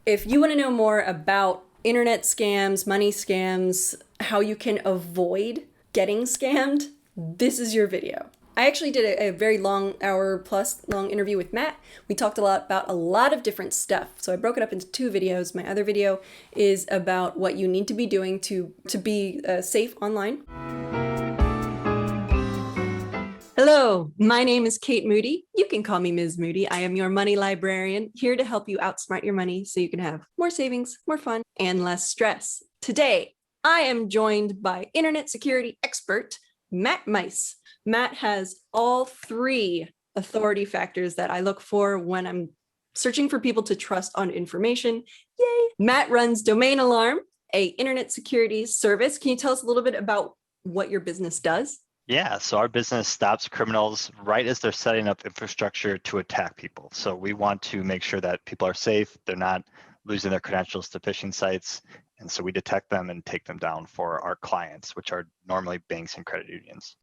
If you want to know more about internet scams, money scams, how you can avoid getting scammed, this is your video. I actually did a very long, hour plus long interview with Matt. We talked a lot about a lot of different stuff. So I broke it up into two videos. My other video is about what you need to be doing to be safe online. Hello, my name is Kate Moody. You can call me Ms. Moody. I am your money librarian, here to help you outsmart your money so you can have more savings, more fun, and less stress. Today, I am joined by internet security expert, Matt Meis. Matt has all three authority factors that I look for when I'm searching for people to trust on information. Yay! Matt runs Domain Alarm, a internet security service. Can you tell us a little bit about what your business does? Yeah, so our business stops criminals right as they're setting up infrastructure to attack people. So we want to make sure that people are safe, they're not losing their credentials to phishing sites. And so we detect them and take them down for our clients, which are normally banks and credit unions.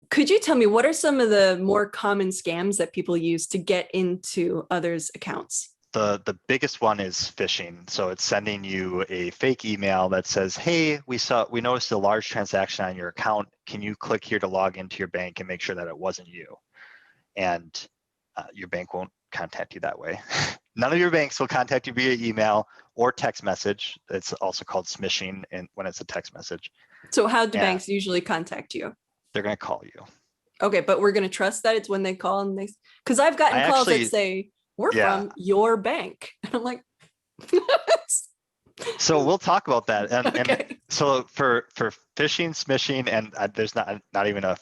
Could you tell me what are some of the more common scams that people use to get into others' accounts? The biggest one is phishing. So it's sending you a fake email that says, hey, we noticed a large transaction on your account. Can you click here to log into your bank and make sure that it wasn't you? And your bank won't contact you that way. None of your banks will contact you via email or text message. It's also called smishing and when it's a text message. So how do banks usually contact you? They're going to call you. Okay, but we're going to trust that it's when they call and they, because I've gotten calls that say, we're from your bank. And I'm like, so we'll talk about that. Okay. And so for phishing, smishing, and there's not even a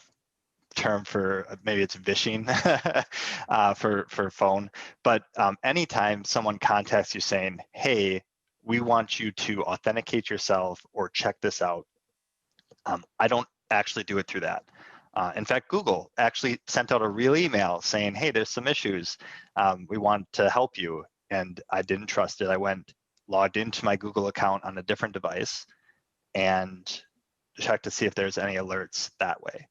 term for, maybe it's vishing for phone. But anytime someone contacts you saying, hey, we want you to authenticate yourself or check this out, I don't actually do it through that. In fact, Google actually sent out a real email saying, hey, there's some issues. We want to help you. And I didn't trust it. I went, logged into my Google account on a different device and checked to see if there's any alerts that way.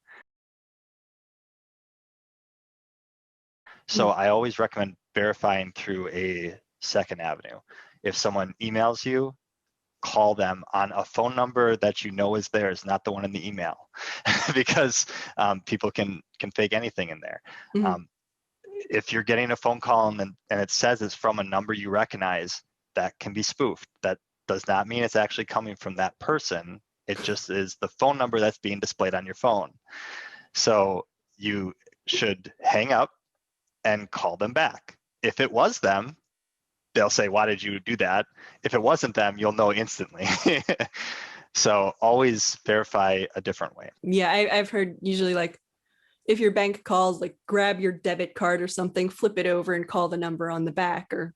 So I always recommend verifying through a second avenue. If someone emails you, call them on a phone number that you know is theirs, not the one in the email, because people can fake anything in there. Mm-hmm. If you're getting a phone call and it says it's from a number you recognize, that can be spoofed. That does not mean it's actually coming from that person. It just is the phone number that's being displayed on your phone. So you should hang up and call them back. If it was them, they'll say, why did you do that? If it wasn't them, you'll know instantly. So always verify a different way. Yeah, I've heard usually like if your bank calls, like grab your debit card or something, flip it over and call the number on the back. Or,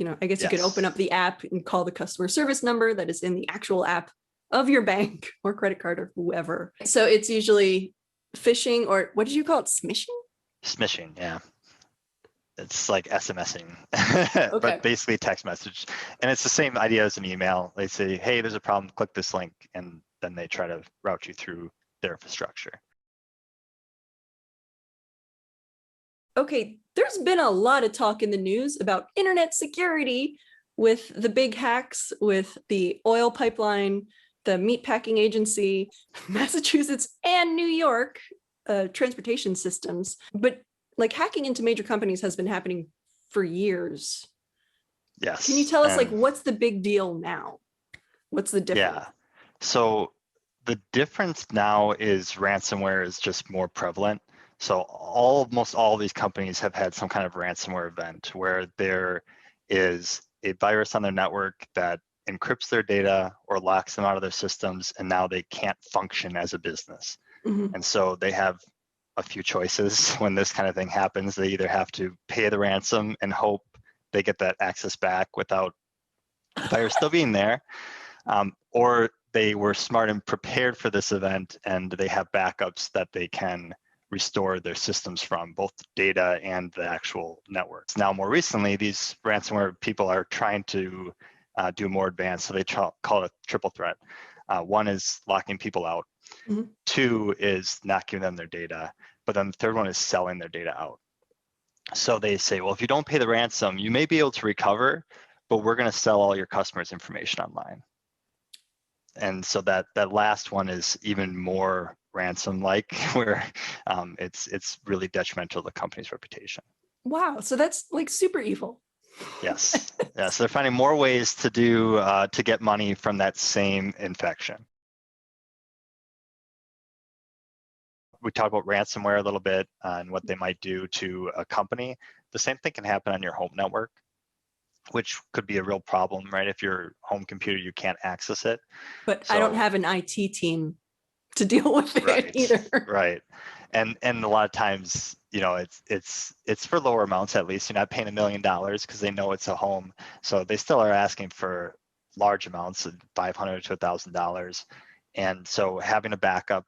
I guess you could open up the app and call the customer service number that is in the actual app of your bank or credit card or whoever. So it's usually phishing, or what did you call it? Smishing? Smishing, yeah. It's like SMSing, Okay. but basically text message. And it's the same idea as an email. They say, hey, there's a problem, click this link, and then they try to route you through their infrastructure. Okay, there's been a lot of talk in the news about internet security with the big hacks, with the oil pipeline, the meatpacking agency, Massachusetts and New York transportation systems. But like hacking into major companies has been happening for years. Yes. Can you tell us like what's the big deal now? What's the difference? Yeah. So the difference now is ransomware is just more prevalent. So almost all of these companies have had some kind of ransomware event where there is a virus on their network that encrypts their data or locks them out of their systems, and now they can't function as a business. Mm-hmm. And so they have a few choices when this kind of thing happens. They either have to pay the ransom and hope they get that access back without the virus still being there, or they were smart and prepared for this event and they have backups that they can restore their systems from, both data and the actual networks. Now, more recently, these ransomware people are trying to do more advanced, so they call it a triple threat. One is locking people out. Mm-hmm. Two is not giving them their data, but then the third one is selling their data out. So they say, well, if you don't pay the ransom, you may be able to recover, but we're going to sell all your customers' information online. And so that last one is even more ransom-like, where it's really detrimental to the company's reputation. Wow. So that's like super evil. Yes. Yes. They're finding more ways to do to get money from that same infection. We talked about ransomware a little bit and what they might do to a company. The same thing can happen on your home network, which could be a real problem, right? If your home computer, you can't access it. But So, I don't have an IT team to deal with it right, either. right. And a lot of times, you know, it's for lower amounts. At least you're not paying $1 million because they know it's a home. So they still are asking for large amounts, of $500 to $1,000. And so having a backup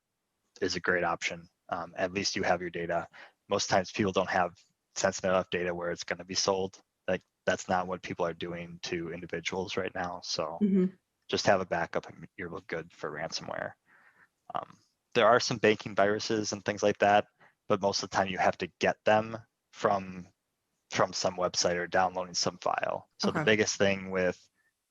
is a great option. At least you have your data. Most times people don't have sensitive enough data where it's going to be sold. Like that's not what people are doing to individuals right now. So just have a backup and you're good for ransomware. There are some banking viruses and things like that, but most of the time you have to get them from some website or downloading some file. So the biggest thing with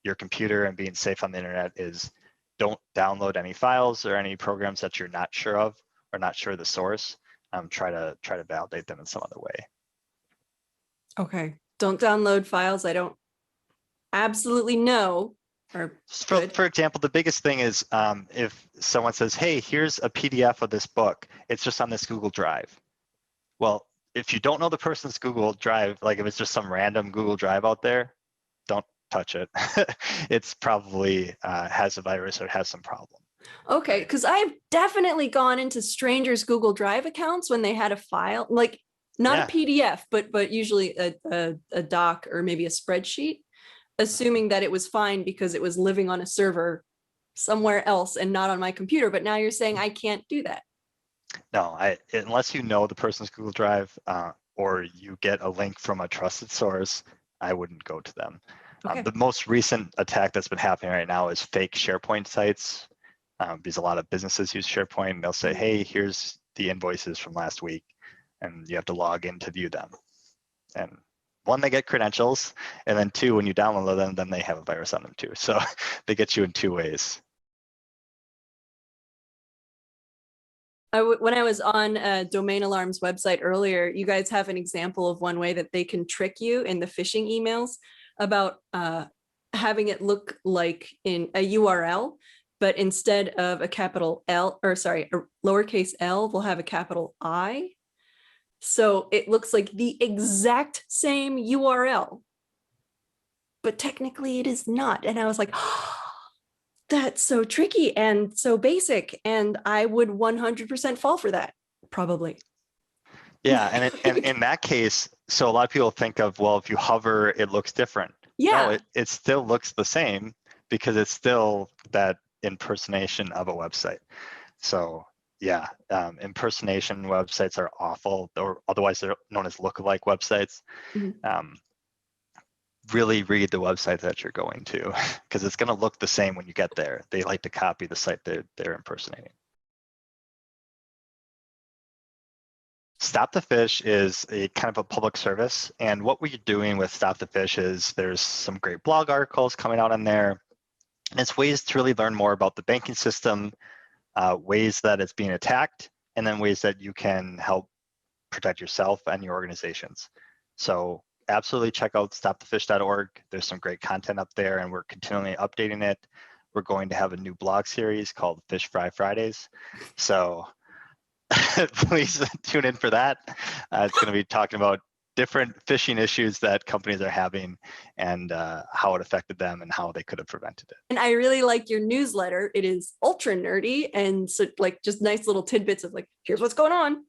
your computer and being safe on the internet is don't download any files or any programs that you're not sure of or not sure of the source. Try to validate them in some other way. Okay. Don't download files I don't absolutely know. Or for example, the biggest thing is if someone says, hey, here's a PDF of this book, it's just on this Google Drive. Well, if you don't know the person's Google Drive, like if it's just some random Google Drive out there, don't touch it. It's probably has a virus or has some problem. Okay, because I've definitely gone into strangers' Google Drive accounts when they had a file, like not a PDF, but usually a doc or maybe a spreadsheet, assuming that it was fine because it was living on a server somewhere else and not on my computer. But now you're saying I can't do that. No, unless you know the person's Google Drive or you get a link from a trusted source, I wouldn't go to them. The most recent attack that's been happening right now is fake SharePoint sites. Because a lot of businesses use SharePoint and they'll say, hey, here's the invoices from last week, and you have to log in to view them. And one, they get credentials, and then two, when you download them, then they have a virus on them too. So they get you in two ways. When I was on Domain Alarm's website earlier, you guys have an example of one way that they can trick you in the phishing emails about having it look like in a URL, but instead of a capital L, or sorry, a lowercase L, we'll have a capital I. So it looks like the exact same URL, but technically it is not. And I was like, oh, that's so tricky and so basic. And I would 100% fall for that, probably. Yeah, and in that case, so a lot of people think of, well, if you hover, it looks different. Yeah. No, it still looks the same because it's still that impersonation of a website. So yeah, impersonation websites are awful, or otherwise they're known as lookalike websites. Really read the website that you're going to because it's going to look the same when you get there. They like to copy the site they're impersonating. Stop the Phish is a kind of a public service, and what we're doing with Stop the Phish is there's some great blog articles coming out on there. And it's ways to really learn more about the banking system, ways that it's being attacked, and then ways that you can help protect yourself and your organizations. So absolutely check out stopthephish.org. There's some great content up there and we're continually updating it. We're going to have a new blog series called Phish Fry Fridays. So please tune in for that. It's going to be talking about different phishing issues that companies are having and how it affected them and how they could have prevented it. And I really like your newsletter. It is ultra nerdy and so like just nice little tidbits of like, here's what's going on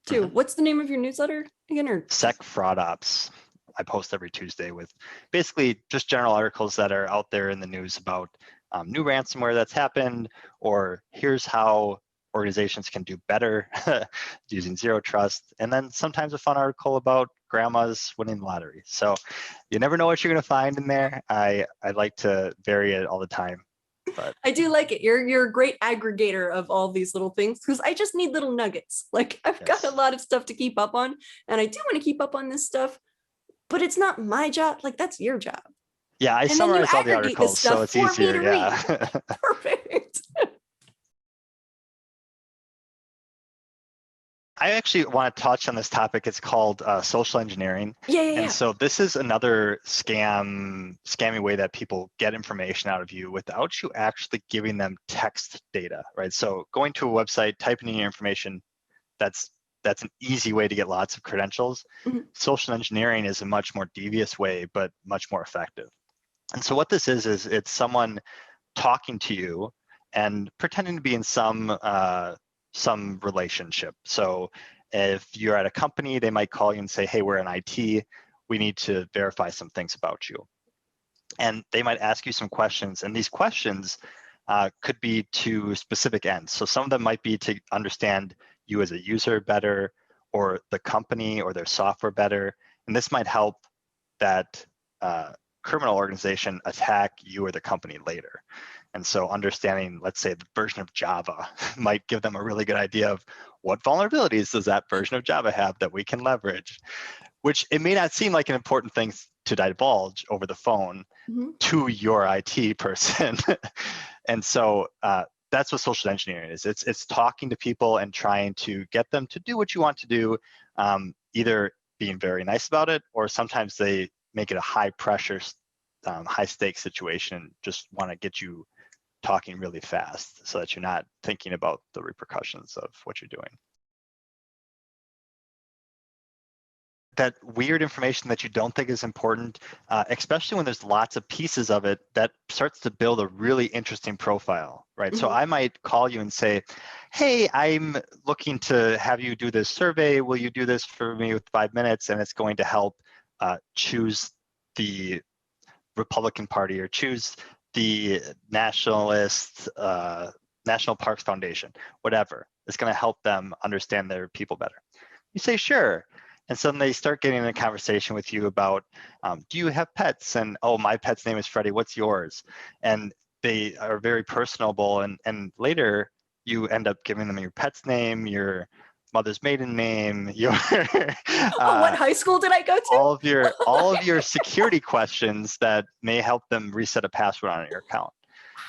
too. What's the name of your newsletter again? Or Sec Fraud Ops. I post every Tuesday with basically just general articles that are out there in the news about new ransomware that's happened, or here's how organizations can do better using zero trust, and then sometimes a fun article about grandmas winning the lottery. So you never know what you're going to find in there. I like to vary it all the time. But I do like it. You're a great aggregator of all these little things because I just need little nuggets. Like I've got a yes. lot of stuff to keep up on, and I do want to keep up on this stuff, but it's not my job. Like that's your job. Yeah, I And then you summarize all the aggregate this articles, so stuff it's for me easier. to Yeah. read. Perfect. I actually want to touch on this topic. It's called social engineering. Yeah. And so this is another scammy way that people get information out of you without you actually giving them text data, right? So going to a website, typing in your information, that's an easy way to get lots of credentials. Mhm. Social engineering is a much more devious way, but much more effective. And so what this is it's someone talking to you and pretending to be in some relationship. So if you're at a company, they might call you and say, hey, we're in IT. We need to verify some things about you. And they might ask you some questions. And these questions could be to specific ends. So some of them might be to understand you as a user better, or the company or their software better. And this might help that criminal organization attack you or the company later. And so understanding, let's say, the version of Java might give them a really good idea of what vulnerabilities does that version of Java have that we can leverage, which it may not seem like an important thing to divulge over the phone to your IT person. And so that's what social engineering is. It's talking to people and trying to get them to do what you want to do, either being very nice about it, or sometimes they make it a high pressure, high stakes situation, just want to get you talking really fast so that you're not thinking about the repercussions of what you're doing. That weird information that you don't think is important, especially when there's lots of pieces of it, that starts to build a really interesting profile, right? So I might call you and say, hey, I'm looking to have you do this survey. Will you do this for me with 5 minutes? And it's going to help choose the Republican Party or choose the nationalist, National Parks Foundation, whatever. It's going to help them understand their people better. You say, sure. And so then they start getting in a conversation with you about, do you have pets? And, oh, my pet's name is Freddie, what's yours? And they are very personable. And later you end up giving them your pet's name, your mother's maiden name, your What high school did I go to? all of your security questions that may help them reset a password on your account,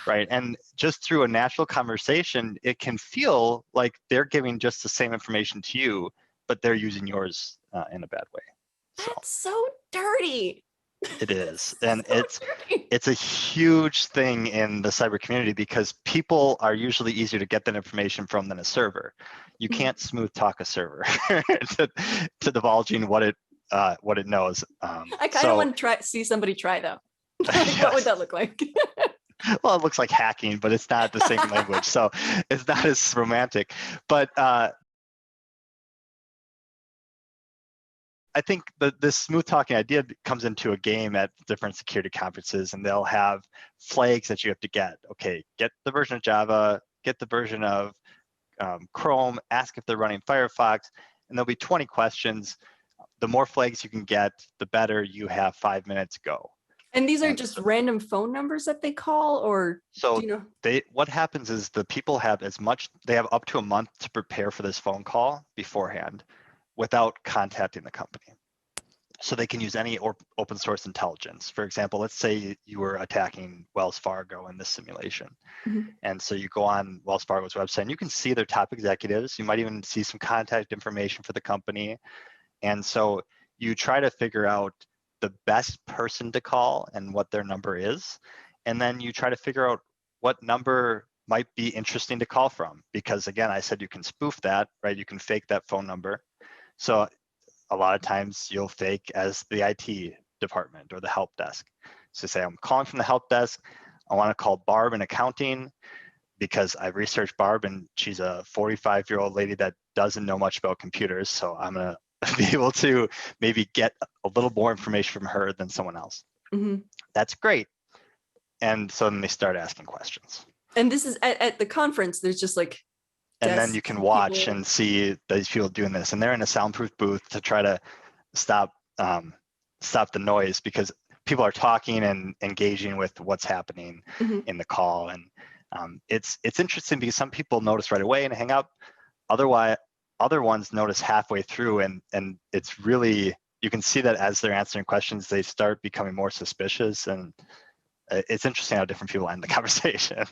right? And just through a natural conversation, it can feel like they're giving just the same information to you, but they're using yours in a bad way. That's so dirty. It is, So and dirty. it's a huge thing in the cyber community because people are usually easier to get that information from than a server. You can't smooth talk a server to divulging what it knows. I kind of want to see somebody try though. What would that look like? Well, it looks like hacking, but it's not the same language, so it's not as romantic. But I think this smooth talking idea comes into a game at different security conferences, and they'll have flags that you have to get. Okay, get the version of Java, get the version of Chrome, ask if they're running Firefox, and there'll be 20 questions. The more flags you can get, the better. You have 5 minutes, go. And these are just random phone numbers that they call, or so do you know? what happens is the people have they have up to a month to prepare for this phone call beforehand without contacting the company. So they can use any open source intelligence. For example, let's say you were attacking Wells Fargo in this simulation. And so you go on Wells Fargo's website and you can see their top executives. You might even see some contact information for the company. And so you try to figure out the best person to call and what their number is. And then you try to figure out what number might be interesting to call from. Because again, I said you can spoof that, right? You can fake that phone number. So a lot of times you'll fake as the IT department or the help desk. So say, I'm calling from the help desk. I want to call Barb in accounting because I've researched Barb and she's a 45-year-old lady that doesn't know much about computers. So I'm going to be able to maybe get a little more information from her than someone else. That's great. And so then they start asking questions. And this is at the conference, there's just like, and then you can watch and see these people doing this, and they're in a soundproof booth to try to stop the noise, because people are talking and engaging with what's happening Mhm. in the call. And it's interesting because some people notice right away and hang up. Other ones notice halfway through, and it's really, you can see that as they're answering questions, they start becoming more suspicious, and it's interesting how different people end the conversation.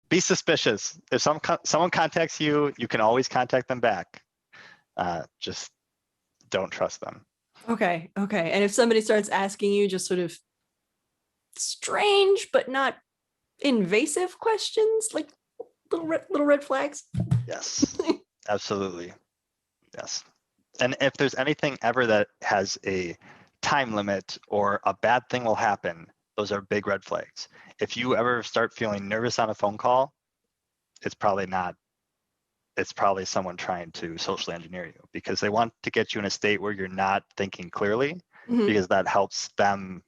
Be suspicious. If someone contacts you, you can always contact them back. Just don't trust them. Okay. And if somebody starts asking you just sort of strange but not invasive questions, like little red flags. Yes, absolutely. Yes. And if there's anything ever that has a time limit or a bad thing will happen, those are big red flags. If you ever start feeling nervous on a phone call, it's probably someone trying to socially engineer you, because they want to get you in a state where you're not thinking clearly, Mhm. because that helps them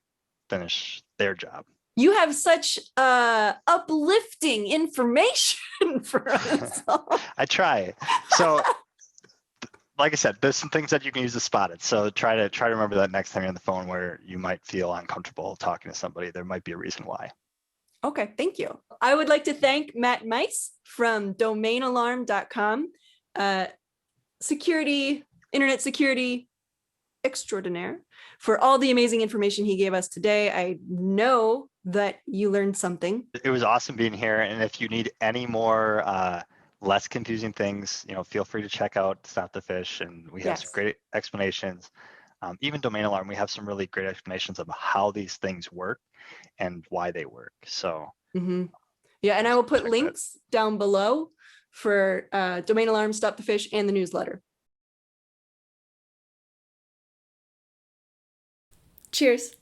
finish their job. You have such uplifting information for us all. I try. So like I said, there's some things that you can use to spot it. So try to remember that next time you're on the phone where you might feel uncomfortable talking to somebody. There might be a reason why. Okay, thank you. I would like to thank Matt Meis from domainalarm.com, internet security extraordinaire, for all the amazing information he gave us today. I know that you learned something. It was awesome being here. And if you need any more less confusing things, feel free to check out Stop the Fish, and we have some great explanations. Even Domain Alarm, we have some really great explanations of how these things work and why they work. So yeah, and I will put links down below for Domain Alarm, Stop the Fish, and the newsletter. Cheers.